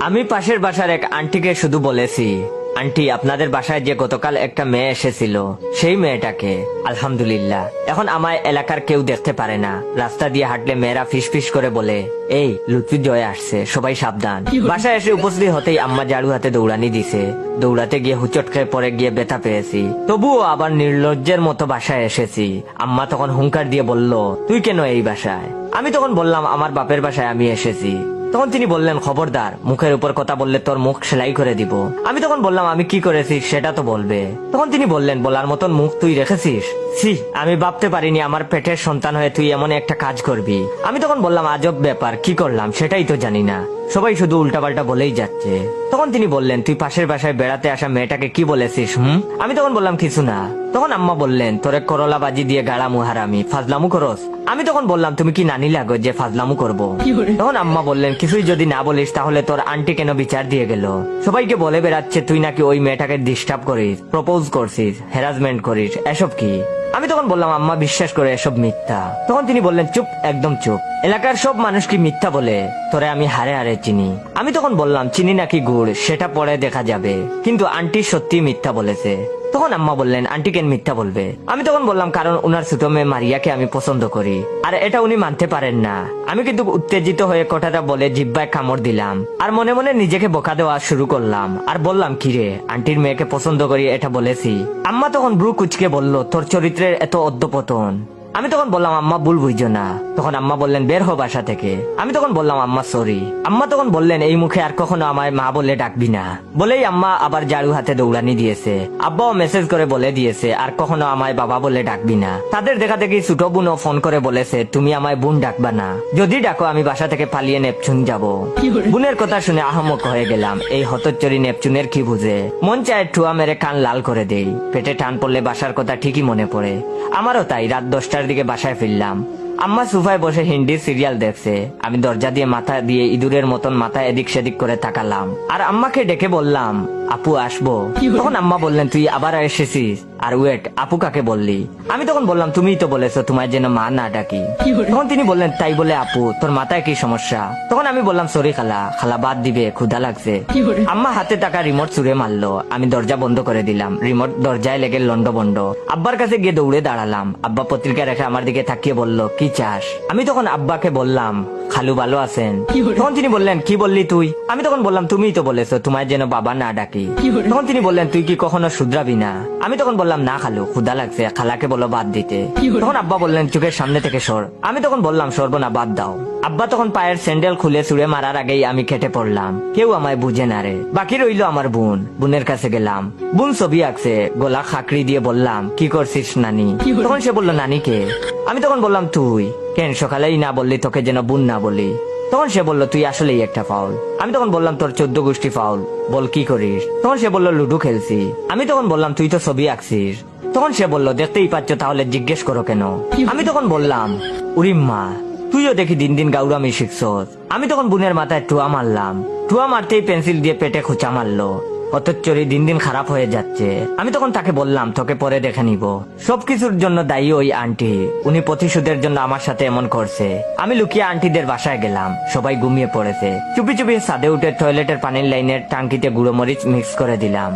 আমি পাশের বাসার এক আন্টিকে শুধু বলেছি, আন্টি আপনাদের বাসায় যে গতকাল একটা মেয়ে এসেছিল সেই মেয়েটাকে। আলহামদুলিল্লাহ এখন আমার এলাকার কেউ দেখতে পারে না, রাস্তা দিয়ে হাঁটলে মেয়েরা ফিস ফিস করে বলে এই লুৎফি জয় আসছে, সবাই সাবধান। বাসায় এসে উপস্থিত হতেই আম্মা ঝাড়ু হাতে দৌড়ানি দিছে। দৌড়াতে গিয়ে হুচট খেয়ে পরে গিয়ে ব্যথা পেয়েছি, তবুও আবার নির্লজ্জের মতো বাসায় এসেছি। আম্মা তখন হুঙ্কার দিয়ে বলল তুই কেন এই বাসায়? আমি তখন বললাম আমার বাপের বাসায় আমি এসেছি। তখন তিনি বললেন খবরদার, মুখের উপর কথা বললে তোর মুখ সেলাই করে দিব। আমি তখন বললাম আমি কি করেছি সেটা তো বলবে। তখন তিনি বললেন বলার মতন মুখ তুই রেখেছিস? ছি, আমি ভাবতে পারিনি আমার পেটের সন্তান হয়ে তুই এমন একটা কাজ করবি। আমি তখন বললাম আজব ব্যাপার, কি করলাম সেটাই তো জানি না, সবাই শুধু উল্টাপাল্টা বলেই যাচ্ছে। তখন তিনি বললেন তুই পাশের বাসায় বেড়াতে আসা মেয়েটাকে কি বলেছিস? আমি তখন বললাম কিছু না। তখন আম্মা বললেন তোরে করলা বাজি দিয়ে গাড়ামু হারামি, ফাজলামু করস? আমি তখন বললাম তুমি কি নানি লাগো যে ফাজলামু করবো? তখন আম্মা বললেন কিছুই যদি না বলিস তাহলে তোর আন্টি কেন বিচার দিয়ে গেল? সবাইকে বলে বেড়াচ্ছে তুই নাকি ওই মেয়েটাকে ডিস্টার্ব করিস, প্রপোজ করছিস, হ্যারাসমেন্ট করিস, এসব কি? আমি তখন বললাম আম্মা বিশ্বাস করে এসব মিথ্যা। তখন তিনি বললেন চুপ, একদম চুপ, এলাকার সব মানুষ কি মিথ্যা বলে? তোরে আমি হারে হারে চিনি। আমি তখন বললাম চিনি নাকি গুড় সেটা পরে দেখা যাবে, কিন্তু আন্টি সত্যি মিথ্যা বলেছে। তখন আম্মা বললেন আন্টি কেন মিথ্যা বলবে? আমি তখন বললাম কারণ উনার ছোট মেয়ে মারিয়াকে আমি পছন্দ করি, আর এটা উনি মানতে পারেন না। আমি কিন্তু উত্তেজিত হয়ে কথাটা বলে জিহ্বায় কামড় দিলাম, আর মনে মনে নিজেকে বোকা দেওয়া শুরু করলাম, আর বললাম কিরে আন্টির মেয়েকে পছন্দ করি এটা বলেছি? আম্মা তখন ব্রু কুচকে বলল তোর চরিত্রের এত অধঃপতন। আমি তখন বললাম আম্মা ভুল বুঝছো না। তখন আম্মা বললেন বের হো বাসা থেকে। আমি তখন বললাম আম্মা সরি। আম্মা তখন বললেন এই মুখে আর কখনো আমায় মা বলে ডাকবি না। বলেই আম্মা আবার ঝাড়ু হাতে দৌড়ানি দিয়েছে। আব্বাও মেসেজ করে বলে দিয়েছে আর কখনো আমায় বাবা বলে ডাকবি না। তাদের দেখা দেখি ছোট বোনও ফোন করে বলেছে তুমি আমায় বোন ডাকবা না, যদি ডাকো আমি বাসা থেকে পালিয়ে নেপচুন যাব। বোনের কথা শুনে আহমক হয়ে গেলাম, এই হতচ্চরি নেপচুনের কি বুঝে? মন চায় ঠুয়া মেরে কান লাল করে দেই। পেটে টান পড়লে বাসার কথা ঠিকই মনে পড়ে। আমারও তাই। রাত 10টার দিকে বাসায় ফিরলাম। আম্মা সোফায় বসে হিন্দি সিরিয়াল দেখছে। আমি দরজা দিয়ে মাথা দিয়ে ইঁদুরের মতন মাথা এদিক সেদিক করে তাকালাম, আর আম্মাকে ডেকে বললাম আপু আসবো? তখন আম্মা বললেন তুই আবার এসেছিস? আর ওয়েট, আপু কাকে বললি? আমি তখন বললাম তুমিই তো বলেছো তোমার যেন মা না ডাকি। তখন তিনি বললেন তাই বলে আপু তোর মাথায় কি সমস্যা? তখন আমি বললাম সরি খালা, খালা বাদ দিবে, ক্ষুধা লাগছে। আম্মা হাতে টাকা রিমোট ছুঁড়ে মারলো। আমি দরজা বন্ধ করে দিলাম। রিমোট দরজায় লেগে লন্ড বন্ড। আব্বার কাছে গিয়ে দৌড়ে দাঁড়ালাম। আব্বা পত্রিকা রেখে আমার দিকে তাকিয়ে বলল কি চাস? আমি তখন আব্বাকে বললাম খালু ভালো আছেন? তখন তিনি বললেন কি বললি তুই? আমি তখন বললাম তুমিই তো বলেছো তোমায় যেন বাবা না ডাকি। তখন তিনি বললেন তুই কি কখনো শুধরাবি না? আমি তখন বললাম না খালু, ক্ষুধা লাগছে, খালাকে বলো বাদ দিতে। তখন আব্বা বললেন চোখের সামনে থেকে সর। আমি তখন বললাম সরবো না, বাদ দাও। আব্বা তখন পায়ের স্যান্ডেল খুলে ছুঁড়ে মারার আগেই আমি কেটে পড়লাম। কেউ আমায় বুঝে না রে। বাকি রইল আমার বোন। বোনের কাছে গেলাম। বোন ছবি আঁকছে। গলা খাকড়ি দিয়ে বললাম কি করছিস নানি? তখন সে বলল নানিকে। আমি তখন বললাম তুই কেন সকালেই না বললি তোকে যেন বোন না বলি? তখন সে বলল তুই আসলেই একটা ফাউল। আমি তখন বললাম তোর 14 গোষ্ঠী ফাউল, বল কি করিস? তখন সে বলল লুডো খেলছি। আমি তখন বললাম তুই তো ছবি আঁকছিস। তখন সে বলল দেখতেই পাচ্ছ, তাহলে জিজ্ঞেস করো কেন? আমি তখন বললাম উরিম্মা তুইও দেখি দিন দিন গাউরামি শিখছস। আমি তখন বোনের মাথায় টুয়া মারলাম। টুয়া মারতেই পেন্সিল দিয়ে পেটে খুঁচা মারলো। হতচ্চরি দিন দিন খারাপ হয়ে যাচ্ছে। আমি তখন তাকে বললাম তোকে পরে দেখে নিব। সবকিছুর জন্য দায়ী ওই আন্টি। উনি প্রতিশোধের জন্য আমার সাথে এমন করছে। আমি লুকিয়ে আন্টিদের বাসায় গেলাম। সবাই ঘুমিয়ে পড়েছে। চুপি চুপি ছাদে উঠে টয়লেটের পানির লাইনের টাঙ্কিতে গুঁড়ো মরিচ মিক্স করে দিলাম।